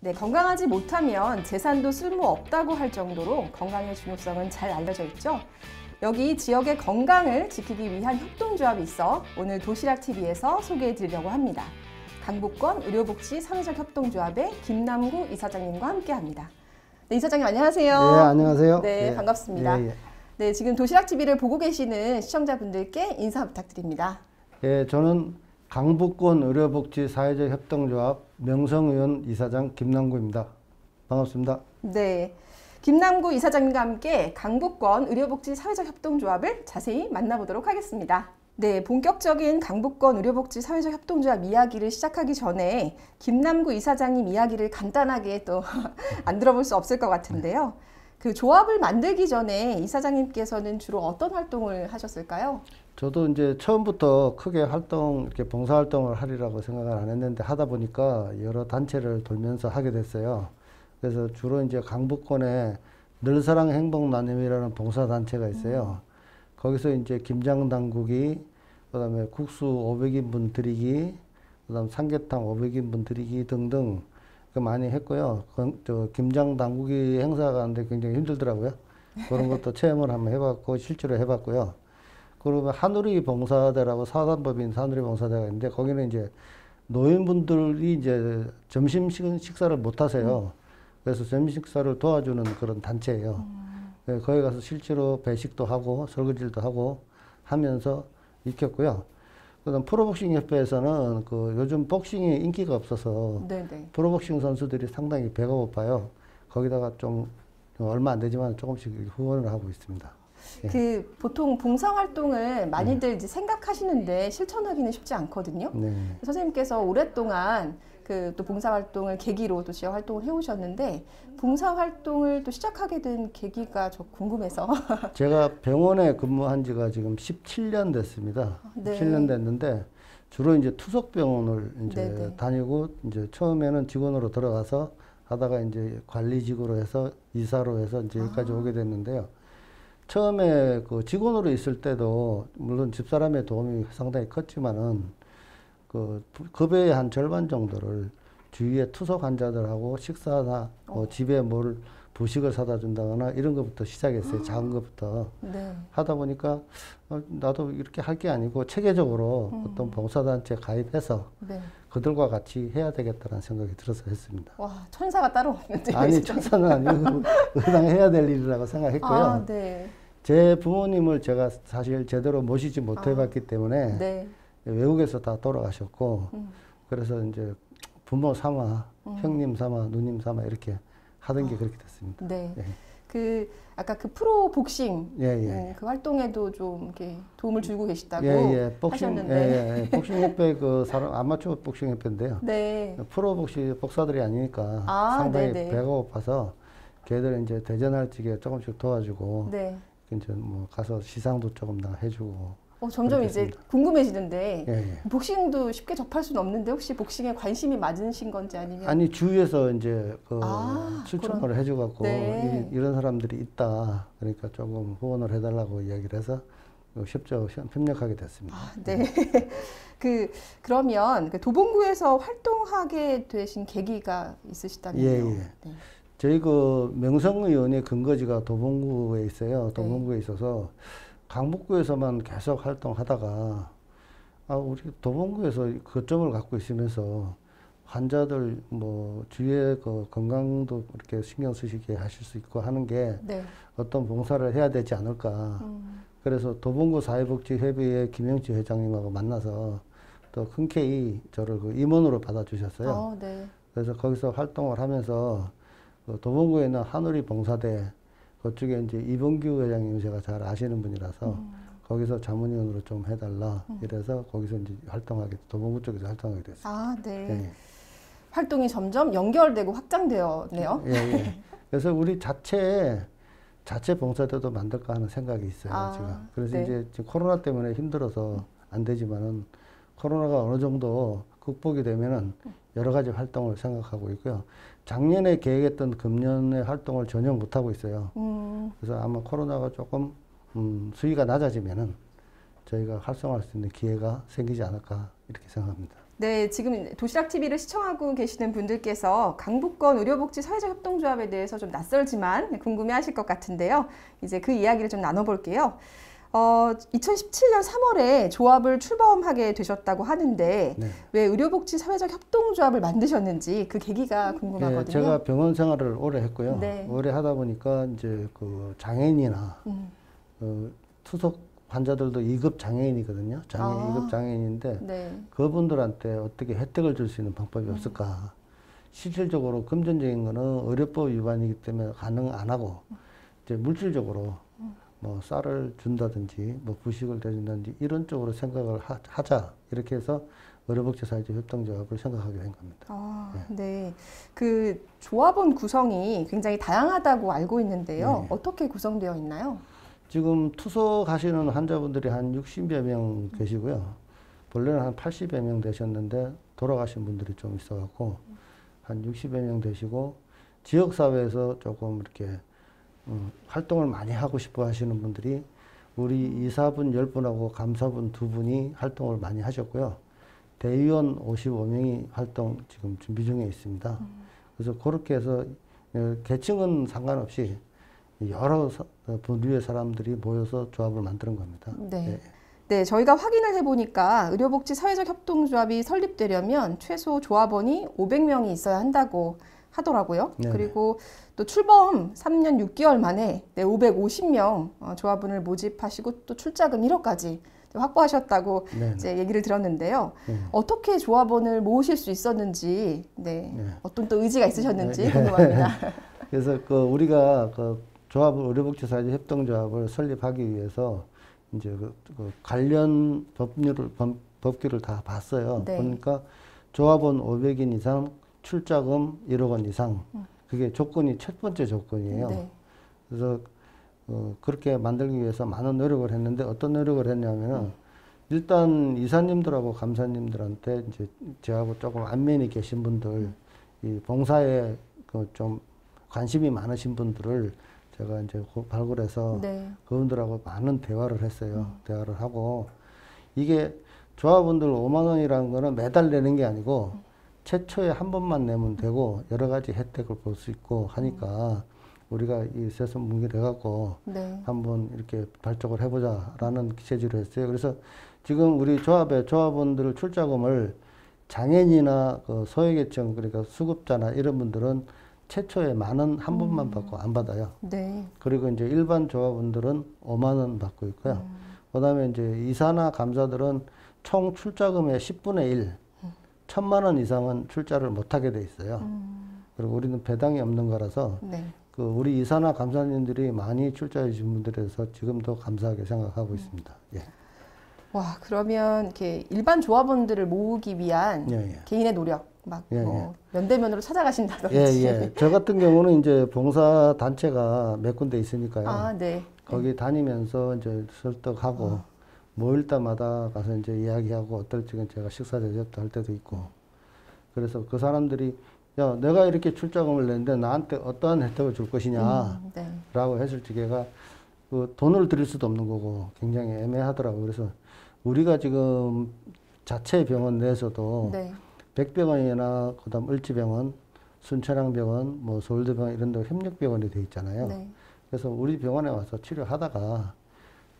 네, 건강하지 못하면 재산도 쓸모없다고 할 정도로 건강의 중요성은 잘 알려져 있죠. 여기 지역의 건강을 지키기 위한 협동조합이 있어 오늘 도시락TV에서 소개해 드리려고 합니다. 강북권 의료복지 사회적 협동조합의 김남구 이사장님과 함께합니다. 네, 이사장님 안녕하세요. 네, 안녕하세요. 네, 반갑습니다. 네, 지금 도시락TV를 보고 계시는 시청자분들께 인사 부탁드립니다. 네, 저는 강북권 의료복지 사회적 협동조합 명성의원 이사장 김남구입니다. 반갑습니다. 네, 김남구 이사장님과 함께 강북권 의료복지 사회적 협동조합을 자세히 만나보도록 하겠습니다. 네, 본격적인 강북권 의료복지 사회적 협동조합 이야기를 시작하기 전에 김남구 이사장님 이야기를 간단하게 또 안 들어볼 수 없을 것 같은데요. 그 조합을 만들기 전에 이사장님께서는 주로 어떤 활동을 하셨을까요? 저도 이제 처음부터 크게 이렇게 봉사활동을 하리라고 생각을 안 했는데 하다 보니까 여러 단체를 돌면서 하게 됐어요. 그래서 주로 이제 강북권에 늘사랑 행복나눔이라는 봉사단체가 있어요. 거기서 이제 김장 당국이, 그 다음에 국수 500인분 드리기, 그 다음 삼계탕 500인분 드리기 등등 많이 했고요. 김장 당국이 행사 가는데 굉장히 힘들더라고요. 그런 것도 체험을 한번 해봤고, 실제로 해봤고요. 그러면 한우리 봉사대라고 사단법인 한우리 봉사대가 있는데, 거기는 이제 노인분들이 이제 점심 식사를 못 하세요. 그래서 점심 식사를 도와주는 그런 단체예요. 네, 거기 가서 실제로 배식도 하고 설거지도 하고 하면서 익혔고요. 그다음 프로복싱 협회에서는 요즘 복싱이 인기가 없어서 네네. 프로복싱 선수들이 상당히 배가 고파요. 거기다가 좀 얼마 안 되지만 조금씩 후원을 하고 있습니다. 예. 보통 봉사활동을 많이들 이제 생각하시는데 실천하기는 쉽지 않거든요. 네. 선생님께서 오랫동안 또 봉사활동을 계기로 또 지역 활동을 해오셨는데 봉사활동을 또 시작하게 된 계기가 저 궁금해서. 제가 병원에 근무한 지가 지금 17년 됐습니다. 네. 17년 됐는데 주로 이제 투석병원을 이제 네네. 다니고 이제 처음에는 직원으로 들어가서 하다가 이제 관리직으로 해서 이사로 해서 이제 여기까지 오게 됐는데요. 처음에 직원으로 있을 때도 물론 집사람의 도움이 상당히 컸지만은 급여의 한 절반 정도를 주위에 투석 환자들하고 식사나 집에 부식을 사다 준다거나 이런 것부터 시작했어요. 작은 것부터. 네. 하다 보니까 나도 이렇게 할 게 아니고 체계적으로 어떤 봉사단체에 가입해서 네. 그들과 같이 해야 되겠다는 생각이 들어서 했습니다. 와, 천사가 따로 없는데. 아니, 천사는 아니고 의당해야 될 일이라고 생각했고요. 아, 네. 제 부모님을 제가 사실 제대로 모시지 못해봤기 때문에 네. 외국에서 다 돌아가셨고 그래서 이제 부모 삼아 형님 삼아 누님 삼아 이렇게 하던 게 그렇게 됐습니다. 네. 예. 아까 프로 복싱 예. 활동에도 좀 이렇게 도움을 주고 계시다고 하셨는데. 복싱협회 아마추어 복싱협회인데요. 네. 프로 복사들이 아니니까 상당히 네네. 배가 고파서 걔들 이제 대전할 적에 조금씩 도와주고 네. 이제 뭐 가서 시상도 조금 다 해주고. 점점 이제 궁금해지는데 예. 복싱도 쉽게 접할 수는 없는데 혹시 복싱에 관심이 많으신 건지 아니면 아니 주위에서 이제 추천을 해줘갖고 네. 이런 사람들이 있다 그러니까 조금 후원을 해달라고 이야기를 해서 협력하게 됐습니다. 네. 그러면 도봉구에서 활동하게 되신 계기가 있으시다면요? 예. 네. 저희 명성의원의 근거지가 도봉구에 있어요. 도봉구에 있어서 강북구에서만 계속 활동하다가 우리 도봉구에서 거점을 갖고 있으면서 환자들 주위에 건강도 이렇게 신경 쓰시게 하실 수 있고 하는 게 어떤 봉사를 해야 되지 않을까. 그래서 도봉구 사회복지협의회 김영치 회장님하고 만나서 또 흔쾌히 저를 임원으로 받아주셨어요. 네. 그래서 거기서 활동을 하면서 도봉구에 있는 한우리 봉사대 그쪽에 이제 이봉규 회장님 제가 잘 아시는 분이라서 거기서 자문위원으로 좀 해달라 이래서 거기서 이제 도봉구 쪽에서 활동하게 됐어요. 네. 예. 활동이 점점 연결되고 확장되었네요. 예. 그래서 우리 자체 봉사대도 만들까 하는 생각이 있어요, 지금. 그래서 이제 지금 코로나 때문에 힘들어서 안 되지만은 코로나가 어느 정도 극복이 되면은 여러 가지 활동을 생각하고 있고요. 작년에 계획했던 금년의 활동을 전혀 못하고 있어요. 그래서 아마 코로나가 조금 수위가 낮아지면은 저희가 활성화할 수 있는 기회가 생기지 않을까 이렇게 생각합니다. 네, 지금 도시락 TV를 시청하고 계시는 분들께서 강북권 의료복지 사회적 협동조합에 대해서 좀 낯설지만 궁금해하실 것 같은데요. 이제 그 이야기를 좀 나눠볼게요. 2017년 3월에 조합을 출범하게 되셨다고 하는데 네. 왜 의료복지 사회적 협동조합을 만드셨는지 그 계기가 예, 궁금하거든요. 제가 병원 생활을 오래 했고요. 네. 오래 하다 보니까 이제 그 장애인이나 투석 환자들도 2급 장애인이거든요. 장애인, 아. 2급 장애인인데 네. 그분들한테 어떻게 혜택을 줄 수 있는 방법이 없을까? 실질적으로 금전적인 거는 의료법 위반이기 때문에 가능 안 하고 이제 물질적으로 뭐 쌀을 준다든지 뭐 부식을 대준다든지 이런 쪽으로 생각을 하자 이렇게 해서 의료복지사회적 협동조합을 생각하게 된 겁니다. 아, 네. 그 조합원 구성이 굉장히 다양하다고 알고 있는데요. 네. 어떻게 구성되어 있나요? 지금 투석하시는 환자분들이 한 60여 명 계시고요. 본래는 한 80여 명 되셨는데 돌아가신 분들이 좀 있어갖고 한 60여 명 되시고 지역사회에서 조금 이렇게 활동을 많이 하고 싶어 하시는 분들이 우리 이사분 10분하고 감사분 2분이 활동을 많이 하셨고요. 대의원 55명이 활동 지금 준비 중에 있습니다. 그래서 그렇게 해서 계층은 상관없이 여러 분류의 사람들이 모여서 조합을 만드는 겁니다. 네. 예. 네, 저희가 확인을 해보니까 의료복지 사회적 협동조합이 설립되려면 최소 조합원이 500명이 있어야 한다고 하더라고요. 네네. 그리고 또 출범 3년 6개월 만에 550명 조합원을 모집하시고 또 출자금 1억까지 확보하셨다고 네네. 이제 얘기를 들었는데요. 네. 어떻게 조합원을 모으실 수 있었는지, 네, 네. 어떤 또 의지가 있으셨는지 네. 궁금합니다. 그래서 우리가 조합을 의료복지사회적 협동조합을 설립하기 위해서 이제 그 관련 법규를 다 봤어요. 네. 보니까 조합원 500인 이상, 출자금 1억 원 이상. 그게 조건이 첫 번째 조건이에요. 네. 그래서 그렇게 만들기 위해서 많은 노력을 했는데 어떤 노력을 했냐면은 일단 이사님들하고 감사님들한테 이제 저하고 조금 안면이 계신 분들, 이 봉사에 좀 관심이 많으신 분들을 제가 이제 발굴해서 네. 그분들하고 많은 대화를 했어요. 대화를 하고 이게 조합원들 5만 원이라는 거는 매달 내는 게 아니고 최초에 한 번만 내면 되고 여러 가지 혜택을 볼 수 있고 하니까 우리가 이 세선 문의를 해갖고 네. 한번 이렇게 발족을 해보자라는 취지로 했어요. 그래서 지금 우리 조합의 조합원들 출자금을 장애인이나 소외계층 그러니까 수급자나 이런 분들은 최초에 10,000원 한 번만 받고 안 받아요. 네. 그리고 이제 일반 조합원들은 5만 원 받고 있고요. 그다음에 이제 이사나 감사들은 총 출자금의 10분의 1, 1,000만 원 이상은 출자를 못 하게 돼 있어요. 그리고 우리는 배당이 없는 거라서 네. 우리 이사나 감사님들이 많이 출자해 주신 분들에서 지금도 감사하게 생각하고 있습니다. 예. 와, 그러면 이렇게 일반 조합원들을 모으기 위한 예, 예. 개인의 노력, 막 예, 뭐 면대면으로 찾아가신다든지. 예, 예. 저 같은 경우는 이제 봉사 단체가 몇 군데 있으니까요. 아, 네. 거기 다니면서 이제 설득하고 모일 때마다 가서 이제 이야기하고 어떨 적은 제가 식사 대접도 할 때도 있고. 그래서 그 사람들이 야, 내가 이렇게 출자금을 냈는데 나한테 어떠한 혜택을 줄 것이냐 네. 라고 했을 적에가 돈을 드릴 수도 없는 거고 굉장히 애매하더라고요. 그래서 우리가 지금 자체 병원 내에서도 네. 백병원이나 그다음 을지병원, 순천향병원, 뭐 서울대병원 이런 데 협력병원이 돼 있잖아요. 네. 그래서 우리 병원에 와서 치료하다가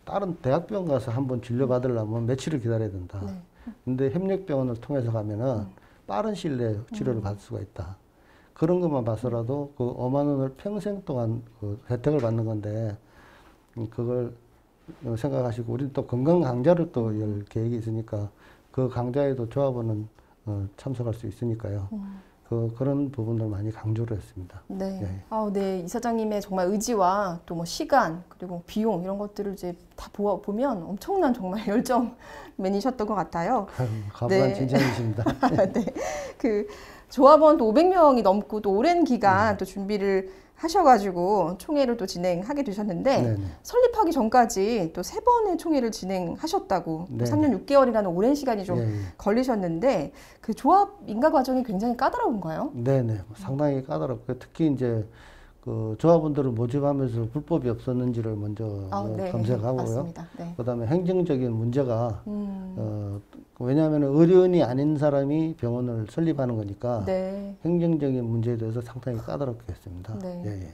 다른 대학병원 가서 한번 진료받으려면 며칠을 기다려야 된다. 네. 근데 협력병원을 통해서 가면은 빠른 시일 내에 치료를 받을 수가 있다. 그런 것만 봐서라도 그 5만 원을 평생 동안 그 혜택을 받는 건데 그걸 생각하시고 우리는 또 건강 강좌를 또 열 계획이 있으니까 그 강좌에도 조합원은 참석할 수 있으니까요. 그런 부분을 많이 강조를 했습니다. 네. 예. 아, 네. 이사장님의 정말 의지와 또 뭐 시간 그리고 비용 이런 것들을 이제 다 보면 엄청난 정말 열정맨이셨던 것 같아요. 가부한 네. 칭찬이십니다. 네. 그 조합원도 500명이 넘고 또 오랜 기간 또 준비를 하셔가지고 총회를 또 진행하게 되셨는데 네네. 설립하기 전까지 또 3번의 총회를 진행하셨다고 네네. 3년 6개월이라는 오랜 시간이 좀 예, 예. 걸리셨는데 그 조합 인가 과정이 굉장히 까다로운가요? 네네. 상당히 까다롭고 특히 이제 그 조합원들을 모집하면서 불법이 없었는지를 먼저 네. 검색하고요. 맞습니다. 네. 그다음에 행정적인 문제가 왜냐하면 의료인이 아닌 사람이 병원을 설립하는 거니까 네. 행정적인 문제에 대해서 상당히 까다롭게 했습니다. 네. 예, 예.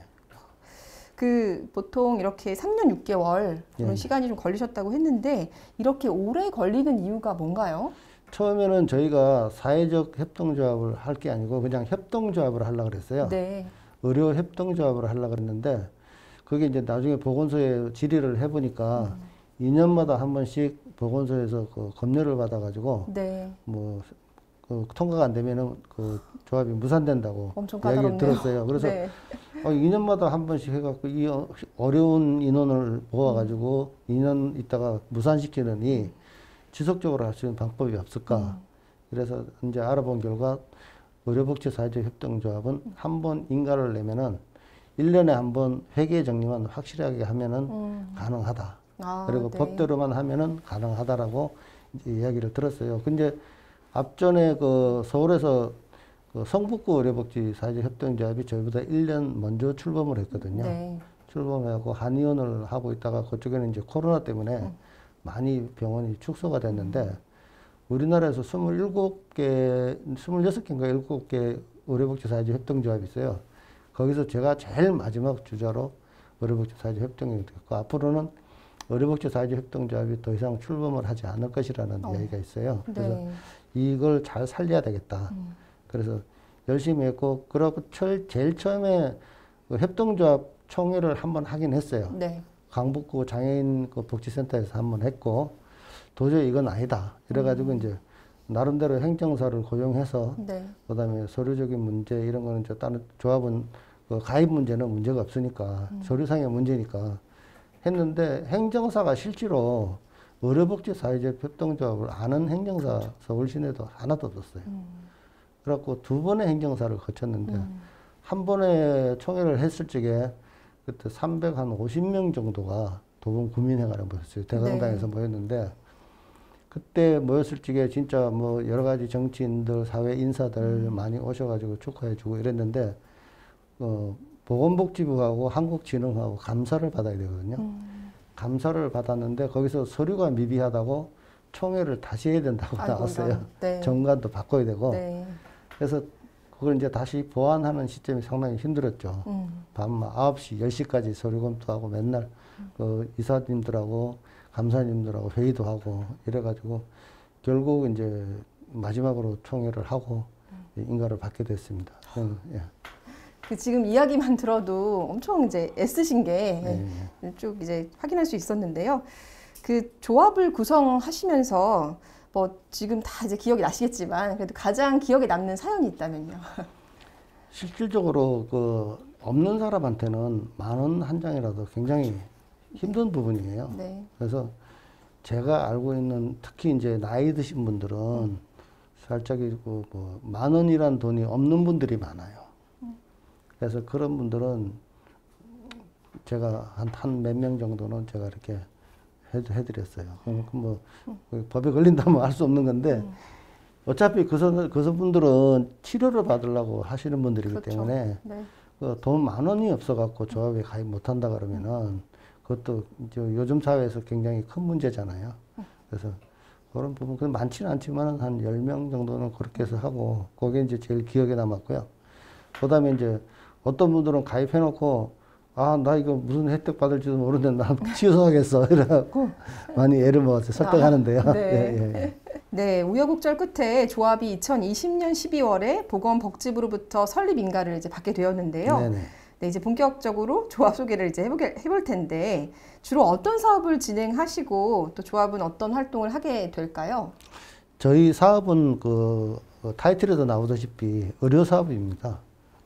그 보통 이렇게 3년 6개월 그런 예. 시간이 좀 걸리셨다고 했는데 이렇게 오래 걸리는 이유가 뭔가요? 처음에는 저희가 사회적 협동조합을 할 게 아니고 그냥 협동조합을 하려고 그랬어요. 네. 의료 협동조합을 하려고 그랬는데 그게 이제 나중에 보건소에 질의를 해보니까 2년마다 한 번씩 보건소에서 그 검열을 받아가지고 네. 뭐 그 통과가 안 되면은 그 조합이 무산된다고 엄청 이야기를 까다롭네요. 들었어요. 그래서 네. 2년마다 한 번씩 해갖고 이 어려운 인원을 모아가지고 2년 있다가 무산시키느니 지속적으로 할 수 있는 방법이 없을까. 그래서 이제 알아본 결과 의료복지사회적 협동조합은 한 번 인가를 내면은 1년에 한 번 회계 정리만 확실하게 하면은 가능하다. 아, 그리고 네. 법대로만 하면은 가능하다라고 이제 이야기를 들었어요. 근데 앞전에 그 서울에서 그 성북구 의료복지 사회적 협동조합이 저희보다 1년 먼저 출범을 했거든요. 네. 출범하고 한의원을 하고 있다가 그쪽에는 이제 코로나 때문에 많이 병원이 축소가 됐는데 우리나라에서 26개, 26개인가 7개 의료복지 사회적 협동조합이 있어요. 거기서 제가 제일 마지막 주자로 의료복지 사회적 협동이 됐고 앞으로는 의료복지 사회적 협동조합이 더 이상 출범을 하지 않을 것이라는 이야기가 있어요. 그래서 네. 이걸 잘 살려야 되겠다. 그래서 열심히 했고, 그러고 제일 처음에 그 협동조합 총회를 한번 하긴 했어요. 네. 강북구 장애인 그 복지센터에서 한번 했고, 도저히 이건 아니다. 이래가지고 이제 나름대로 행정사를 고용해서, 네. 그 다음에 서류적인 문제 이런 거는 이제 다른 조합은 그 가입 문제는 문제가 없으니까, 서류상의 문제니까 했는데 행정사가 실제로 의료복지 사회적 협동조합을 아는 행정사 서울시내도 하나도 없었어요. 그래갖고 2번의 행정사를 거쳤는데 한 번에 총회를 했을 적에 그때 350명 정도가 도봉 구민회관에 모였어요. 대강당에서 모였는데 그때 모였을 적에 진짜 뭐 여러 가지 정치인들, 사회 인사들 많이 오셔가지고 축하해주고 이랬는데 보건복지부하고 한국진흥하고 감사를 받아야 되거든요. 감사를 받았는데 거기서 서류가 미비하다고 총회를 다시 해야 된다고 나왔어요. 네. 정관도 바꿔야 되고. 네. 그래서 그걸 이제 다시 보완하는 시점이 상당히 힘들었죠. 밤 9시, 10시까지 서류 검토하고 맨날 그 이사님들하고 감사님들하고 회의도 하고 이래가지고 결국 이제 마지막으로 총회를 하고 인가를 받게 됐습니다. 예. 그 지금 이야기만 들어도 엄청 이제 애쓰신 게 네. 쭉 이제 확인할 수 있었는데요. 그 조합을 구성하시면서 뭐 지금 다 이제 기억이 나시겠지만 그래도 가장 기억에 남는 사연이 있다면요. 실질적으로 그 없는 사람한테는 10,000원 한 장이라도 굉장히 힘든 부분이에요. 네. 그래서 제가 알고 있는 특히 이제 나이 드신 분들은 살짝 뭐 10,000원이란 돈이 없는 분들이 많아요. 그래서 그런 분들은 제가 한 몇 명 정도는 제가 이렇게 해드렸어요. 뭐 법에 걸린다면 할 수 없는 건데 어차피 그 분들은 치료를 받으려고 하시는 분들이기 그렇죠. 때문에 네. 돈 10,000원이 없어갖고 조합에 가입 못한다 그러면은 그것도 이제 요즘 사회에서 굉장히 큰 문제잖아요. 그래서 그런 부분 그 많지는 않지만 한 10명 정도는 그렇게 해서 하고 그게 이제 제일 기억에 남았고요. 그다음에 이제 어떤 분들은 가입해놓고 아, 나 이거 무슨 혜택 받을지도 모르는데 나 취소하겠어. 이래갖고 많이 애를 먹어서 설득하는데요. 네. 예, 예. 네, 우여곡절 끝에 조합이 2020년 12월에 보건복지부로부터 설립 인가를 이제 받게 되었는데요. 네네. 네, 이제 본격적으로 조합 소개를 이제 해볼 텐데 주로 어떤 사업을 진행하시고 또 조합은 어떤 활동을 하게 될까요? 저희 사업은 그 타이틀에도 나오다시피 의료 사업입니다.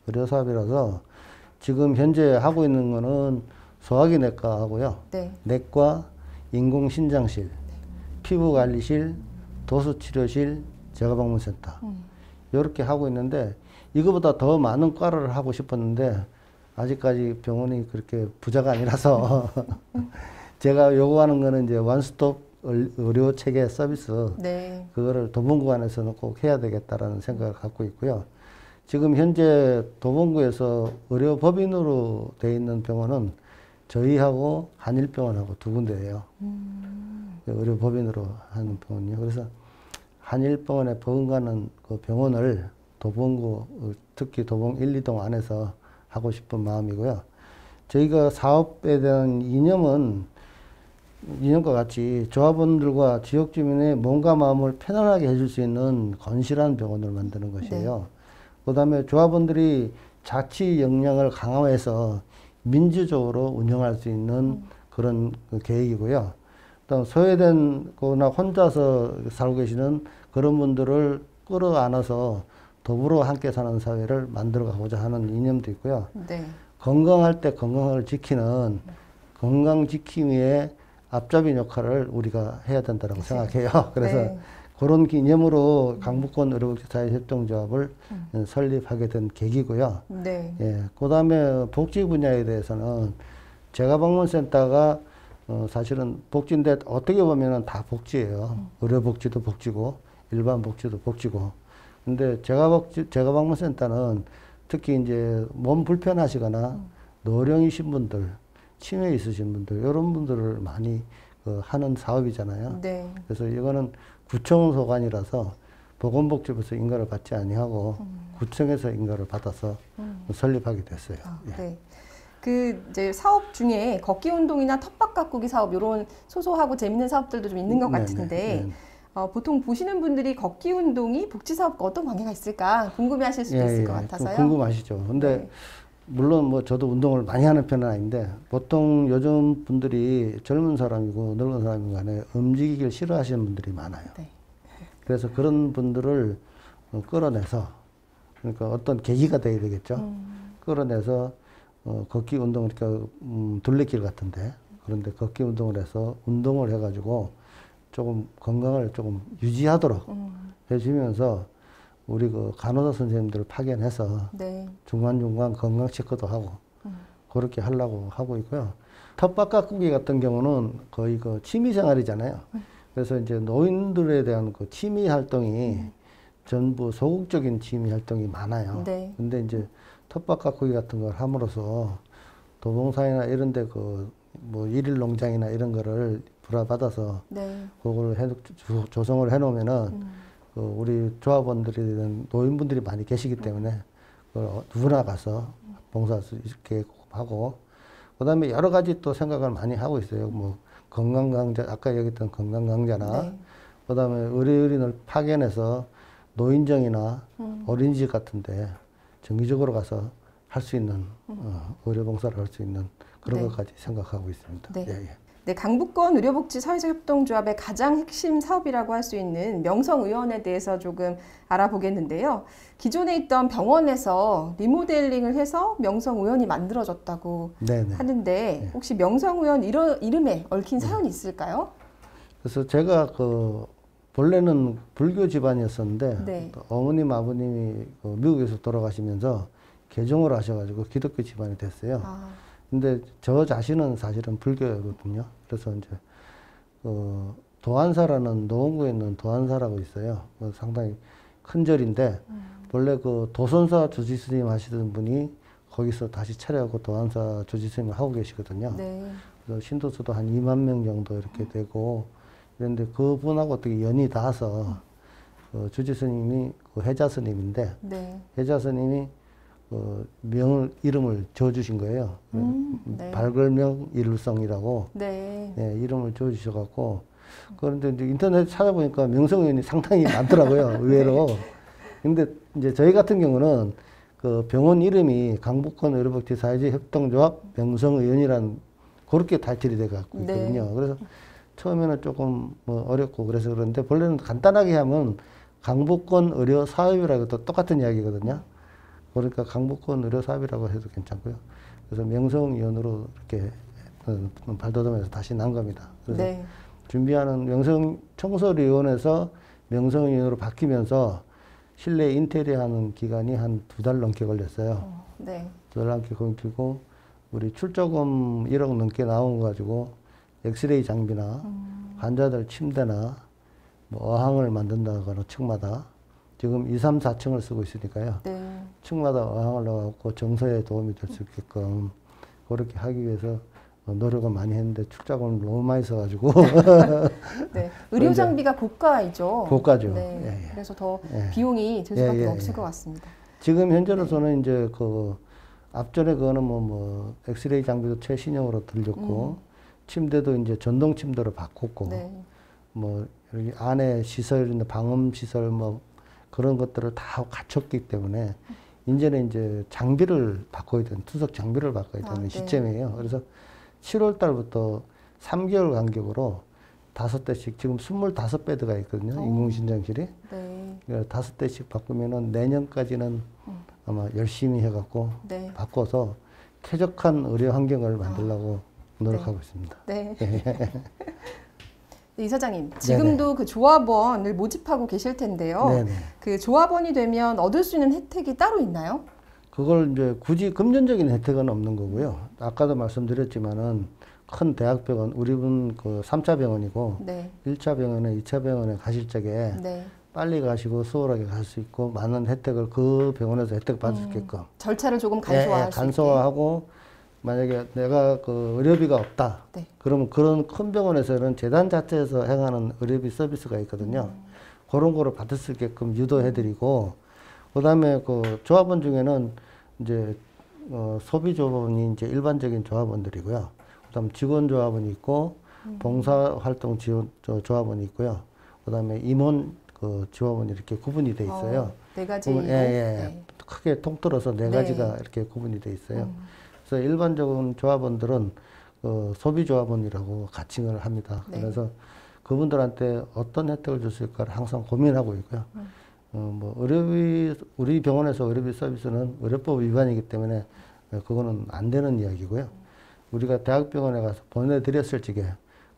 의료 사업이라서 지금 현재 하고 있는 거는 소화기 내과 하고요. 네. 내과, 인공신장실, 피부관리실, 도수치료실, 제과방문센터. 이렇게 하고 있는데 이거보다 더 많은 과를 하고 싶었는데 아직까지 병원이 그렇게 부자가 아니라서 제가 요구하는 거는 이제 원스톱 의료 체계 서비스 네. 그거를 도봉구간에서는 꼭 해야 되겠다라는 생각을 갖고 있고요. 지금 현재 도봉구에서 의료법인으로 돼 있는 병원은 저희하고 한일병원하고 두 군데예요. 의료법인으로 하는 병원이요. 그래서 한일병원에 버금가는 그 병원을 도봉구, 특히 도봉 1, 2동 안에서 하고 싶은 마음이고요. 저희가 사업에 대한 이념과 같이 조합원들과 지역 주민의 몸과 마음을 편안하게 해줄 수 있는 건실한 병원을 만드는 것이에요. 네. 그 다음에 조합원들이 자치 역량을 강화해서 민주적으로 운영할 수 있는 그런 계획이고요. 또 소외된 거나 혼자서 살고 계시는 그런 분들을 끌어안아서 더불어 함께 사는 사회를 만들어 가고자 하는 이념도 있고요. 네. 건강할 때 건강을 지키는 건강 지킴이의 앞잡이 역할을 우리가 해야 된다고 생각해요. 그래서 네. 그런 기념으로 강북권 의료복지사회협동조합을 설립하게 된 계기고요. 네. 예, 그 다음에 복지 분야에 대해서는 재가방문센터가 사실은 복지인데 어떻게 보면은 다 복지예요. 의료복지도 복지고 일반 복지도 복지고. 근데 재가방문센터는 특히 이제 몸 불편하시거나 노령이신 분들, 치매 있으신 분들 이런 분들을 많이 하는 사업이잖아요. 네. 그래서 이거는 구청 소관이라서 보건복지부에서 인가를 받지 아니하고 구청에서 인가를 받아서 설립하게 됐어요. 예. 네. 그 이제 사업 중에 걷기 운동이나 텃밭 가꾸기 사업 이런 소소하고 재밌는 사업들도 좀 있는 것 같은데 보통 보시는 분들이 걷기 운동이 복지 사업과 어떤 관계가 있을까 궁금해하실 수도 있을 것 같아서요. 궁금하시죠. 근데 네. 물론 뭐 저도 운동을 많이 하는 편은 아닌데 보통 요즘 분들이 젊은 사람이고 늙은 사람이고 간에 움직이기를 싫어하시는 분들이 많아요. 네. 그래서 그런 분들을 끌어내서 그러니까 어떤 계기가 돼야 되겠죠. 끌어내서 걷기 운동 그러니까 둘레길 같은데 그런데 걷기 운동을 해서 운동을 해가지고 조금 건강을 조금 유지하도록 해주면서 우리 그 간호사 선생님들을 파견해서 네. 중간중간 건강 체크도 하고 그렇게 하려고 하고 있고요. 텃밭 가꾸기 같은 경우는 거의 그 취미 생활이잖아요. 그래서 이제 노인들에 대한 그 취미 활동이 전부 소극적인 취미 활동이 많아요. 네. 근데 이제 텃밭 가꾸기 같은 걸 함으로써 도봉산이나 이런 데 그 뭐 일일 농장이나 이런 거를 불화받아서 네. 그걸 조성을 해 놓으면은 우리 조합원들이 노인분들이 많이 계시기 때문에 누구나 가서 봉사할 수 있게 하고 그다음에 여러 가지 또 생각을 많이 하고 있어요. 뭐 건강강좌 아까 얘기했던 건강강좌나 네. 그다음에 의료인을 파견해서 노인정이나 어린이집 같은데 정기적으로 가서 할 수 있는 의료봉사를 할 수 있는 그런 네. 것까지 생각하고 있습니다. 네. 예, 예. 네, 강북권 의료복지 사회적협동조합의 가장 핵심 사업이라고 할 수 있는 명성의원에 대해서 조금 알아보겠는데요. 기존에 있던 병원에서 리모델링을 해서 명성의원이 만들어졌다고 네네. 하는데 네. 혹시 명성의원 이름에 얽힌 사연이 있을까요? 그래서 제가 본래는 불교 집안이었었는데 네. 어머님 아버님이 미국에서 돌아가시면서 개종을 하셔가지고 기독교 집안이 됐어요. 근데 저 자신은 사실은 불교거든요. 그래서 이제 도안사라는 노원구에 있는 도안사라고 있어요. 상당히 큰 절인데 원래 그 도선사 주지스님 하시던 분이 거기서 다시 차려갖고 도안사 주지스님을 하고 계시거든요. 네. 그래서 신도수도 한 2만 명 정도 이렇게 되고 그런데 그분하고 어떻게 연이 닿아서 주지스님이 해자스님인데 네. 해자스님이 이름을 지어주신 거예요. 네. 발걸명 일성이라고 네. 네, 이름을 지어주셔갖고 그런데 이제 인터넷 찾아보니까 명성의원이 상당히 많더라고요. 의외로. 네. 근데 이제 저희 같은 경우는 그 병원 이름이 강북권 의료복지 사회적 협동조합 명성의원이란 그렇게 타이틀이 돼갖고 있거든요. 네. 그래서 처음에는 조금 어렵고 그래서 그런데 본래는 간단하게 하면 강북권 의료 사업이라고 또 똑같은 이야기거든요. 그러니까 강북권 의료사업이라고 해도 괜찮고요. 그래서 명성위원으로 이렇게 발돋움해서 다시 난 겁니다. 그래서 네. 준비하는 청소위원회에서 명성위원으로 바뀌면서 실내 인테리어 하는 기간이 한 2달 넘게 걸렸어요. 네. 2달 넘게 걸리고 우리 출조금 1억 넘게 나온 거 가지고 엑스레이 장비나 환자들 침대나 뭐 어항을 만든다거나 층마다 지금 2, 3, 4층을 쓰고 있으니까요. 네. 층마다 어항을 넣어갖고 정서에 도움이 될 수 있게끔 그렇게 하기 위해서 노력을 많이 했는데 출자금을 너무 많이 써가지고 네. 의료 장비가 고가이죠. 고가죠. 네. 예, 예. 그래서 더 예. 비용이 들 수밖에 예, 예, 없을 예. 것 같습니다. 지금 현재로서는 이제 그 앞전에 그거는 뭐 엑스레이 장비도 최신형으로 들렸고 침대도 이제 전동 침대로 바꿨고 네. 뭐 여기 안에 시설, 방음 시설 뭐 그런 것들을 다 갖췄기 때문에 이제는 이제 장비를 바꿔야 되는 투석 장비를 바꿔야 되는 네. 시점이에요. 그래서 7월 달부터 3개월 간격으로 5대씩 지금 25배드가 있거든요. 인공심장실이. 네. 5대씩 바꾸면은 내년까지는 아마 열심히 해갖고 네. 바꿔서 쾌적한 의료 환경을 만들려고 노력하고 있습니다. 네. 네, 이사장님, 지금도 그 조합원을 모집하고 계실 텐데요. 네네. 그 조합원이 되면 얻을 수 있는 혜택이 따로 있나요? 그걸 이제 굳이 금전적인 혜택은 없는 거고요. 아까도 말씀드렸지만은 큰 대학병원, 우리는 그 3차 병원이고 네. 1차 병원에 2차 병원에 가실 적에 네. 빨리 가시고 수월하게 갈 수 있고 많은 혜택을 그 병원에서 혜택 받을 수 있게끔 절차를 조금 간소화할 수 있게. 간소화하고 만약에 내가 그 의료비가 없다. 네. 그러면 그런 큰 병원에서는 재단 자체에서 행하는 의료비 서비스가 있거든요. 그런 거를 받을 수 있게끔 유도해드리고, 그 다음에 그 조합원 중에는 이제 소비 조합원이 이제 일반적인 조합원들이고요. 그 다음 직원 조합원이 있고, 봉사활동 지원 조합원이 있고요. 그 다음에 임원 그 조합원이 이렇게 구분이 돼 있어요. 네 가지. 예, 예. 네. 크게 통틀어서 네 네. 가지가 이렇게 구분이 돼 있어요. 그래서 일반적인 조합원들은 소비 조합원이라고 가칭을 합니다. 네. 그래서 그분들한테 어떤 혜택을 줄 수 있을까를 항상 고민하고 있고요. 뭐 우리 병원에서 의료비 서비스는 의료법 위반이기 때문에 그거는 안 되는 이야기고요. 우리가 대학병원에 가서 보내드렸을 적에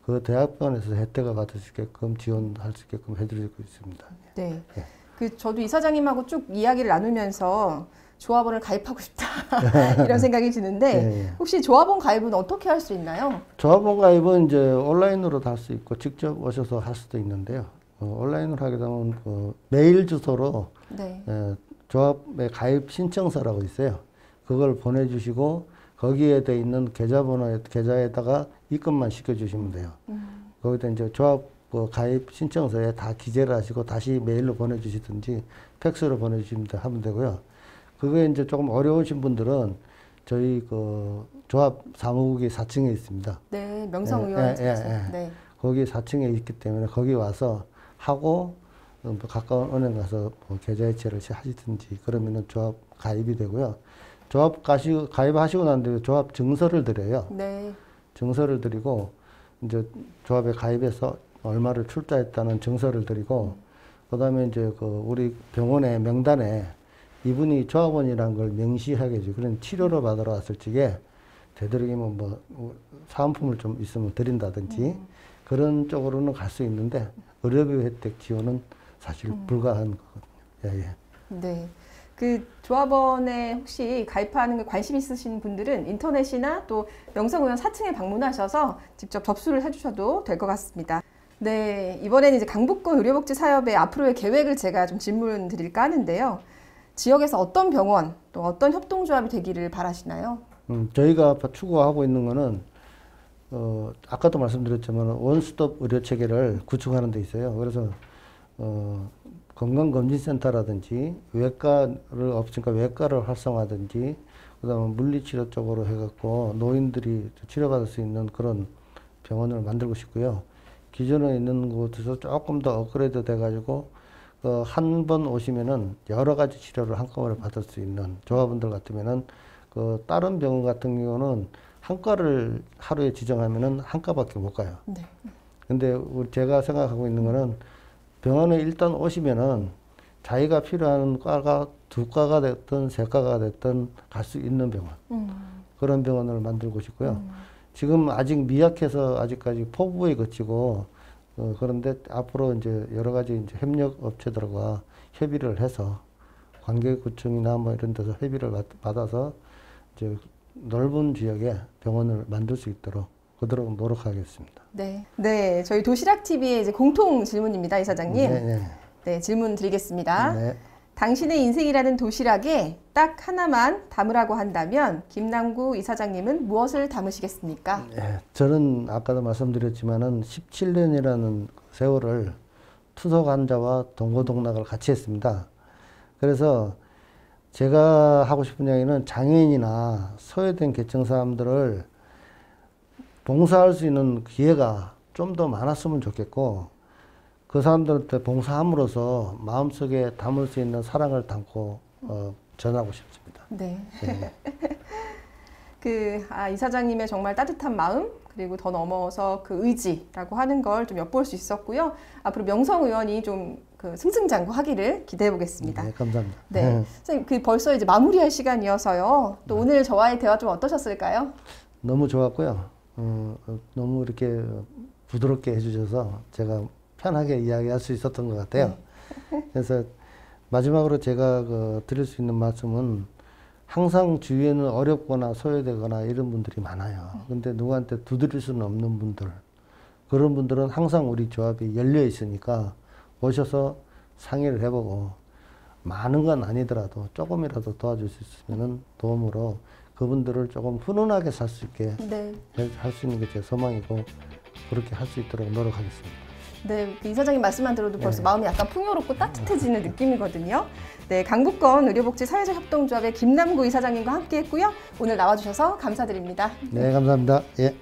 그 대학병원에서 혜택을 받을 수 있게끔 지원할 수 있게끔 해드리고 있습니다. 네. 예. 그 저도 이사장님하고 쭉 이야기를 나누면서 조합원을 가입하고 싶다 이런 생각이 드는데 예, 예. 혹시 조합원 가입은 어떻게 할 수 있나요? 조합원 가입은 이제 온라인으로도 할 수 있고 직접 오셔서 할 수도 있는데요. 온라인으로 하게 되면 그 메일 주소로 네. 조합의 가입 신청서라고 있어요. 그걸 보내주시고 거기에 돼 있는 계좌에다가 입금만 시켜주시면 돼요. 거기다 이제 조합 가입 신청서에 다 기재를 하시고 다시 메일로 보내주시든지 팩스로 보내주시면 하면 되고요. 그게 이제 조금 어려우신 분들은 저희 그 조합 사무국이 4층에 있습니다. 네, 명성의원에서. 네. 거기 4층에 있기 때문에 거기 와서 하고 가까운 은행 가서 뭐 계좌 이체를 하시든지 그러면은 조합 가입이 되고요. 조합 가입하시고 난 뒤에 조합 증서를 드려요. 네. 증서를 드리고 이제 조합에 가입해서 얼마를 출자했다는 증서를 드리고 그다음에 이제 그 우리 병원의 명단에 이분이 조합원이라는 걸 명시하게 해줘. 그런 치료를 받으러 왔을 적에 되도록이면 뭐 사은품을 좀 있으면 드린다든지 그런 쪽으로는 갈 수 있는데 의료비 혜택 지원은 사실 불가한 거거든요. 예, 예. 네. 그 조합원에 혹시 가입하는 게 관심 있으신 분들은 인터넷이나 또 명성의원 4층에 방문하셔서 직접 접수를 해주셔도 될 것 같습니다. 네, 이번에는 이제 강북권 의료복지 사업의 앞으로의 계획을 제가 좀 질문 드릴까 하는데요. 지역에서 어떤 병원 또 어떤 협동조합이 되기를 바라시나요? 저희가 추구하고 있는 거는 아까도 말씀드렸지만 원스톱 의료 체계를 구축하는 데 있어요. 그래서 건강검진센터라든지 외과를 없으니까 외과를 활성화하든지 그다음에 물리치료 쪽으로 해갖고 노인들이 치료받을 수 있는 그런 병원을 만들고 싶고요. 기존에 있는 곳에서 조금 더 업그레이드 돼가지고 한 번 오시면은 여러 가지 치료를 한꺼번에 받을 수 있는 조합원들 같으면은 그 다른 병원 같은 경우는 한 과를 하루에 지정하면은 한 과밖에 못 가요. 네. 근데 제가 생각하고 있는 거는 병원에 일단 오시면은 자기가 필요한 과가 2과가 됐든 3과가 됐든 갈 수 있는 병원. 그런 병원을 만들고 싶고요. 지금 아직 미약해서 아직까지 포부에 그치고 그런데 앞으로 이제 여러 가지 이제 협력 업체들과 협의를 해서 관계구청이나 뭐 이런 데서 협의를 받아서 이제 넓은 지역에 병원을 만들 수 있도록 그토록 노력하겠습니다. 네. 네. 저희 도시락 TV의 이제 공통 질문입니다, 이사장님. 네, 네. 네, 질문 드리겠습니다. 네. 당신의 인생이라는 도시락에 딱 하나만 담으라고 한다면 김남구 이사장님은 무엇을 담으시겠습니까? 예, 저는 아까도 말씀드렸지만은 17년이라는 세월을 투석환자와 동고동락을 같이 했습니다. 그래서 제가 하고 싶은 이야기는 장애인이나 소외된 계층 사람들을 봉사할 수 있는 기회가 좀 더 많았으면 좋겠고, 그 사람들한테 봉사함으로써 마음속에 담을 수 있는 사랑을 담고 전하고 싶습니다. 네. 네. 이사장님의 정말 따뜻한 마음, 그리고 더 넘어서 그 의지라고 하는 걸 좀 엿볼 수 있었고요. 앞으로 명성 의원이 좀 승승장구하기를 기대해 보겠습니다. 네, 감사합니다. 네. 선생님, 벌써 이제 마무리할 시간이어서요. 또 오늘 저와의 대화 좀 어떠셨을까요? 너무 좋았고요. 너무 이렇게 부드럽게 해주셔서 제가 편하게 이야기할 수 있었던 것 같아요. 그래서 마지막으로 제가 드릴 수 있는 말씀은, 항상 주위에는 어렵거나 소외되거나 이런 분들이 많아요. 근데 누구한테 두드릴 수는 없는 분들, 그런 분들은 항상 우리 조합이 열려 있으니까 오셔서 상의를 해보고, 많은 건 아니더라도 조금이라도 도와줄 수 있으면 도움으로 그분들을 조금 훈훈하게 살 수 있게 네. 할 수 있는 게 제 소망이고, 그렇게 할 수 있도록 노력하겠습니다. 네, 이사장님 말씀만 들어도 벌써 네. 마음이 약간 풍요롭고 따뜻해지는 느낌이거든요. 네, 강북권 의료복지 사회적 협동조합의 김남구 이사장님과 함께했고요. 오늘 나와주셔서 감사드립니다. 네, 감사합니다. 예.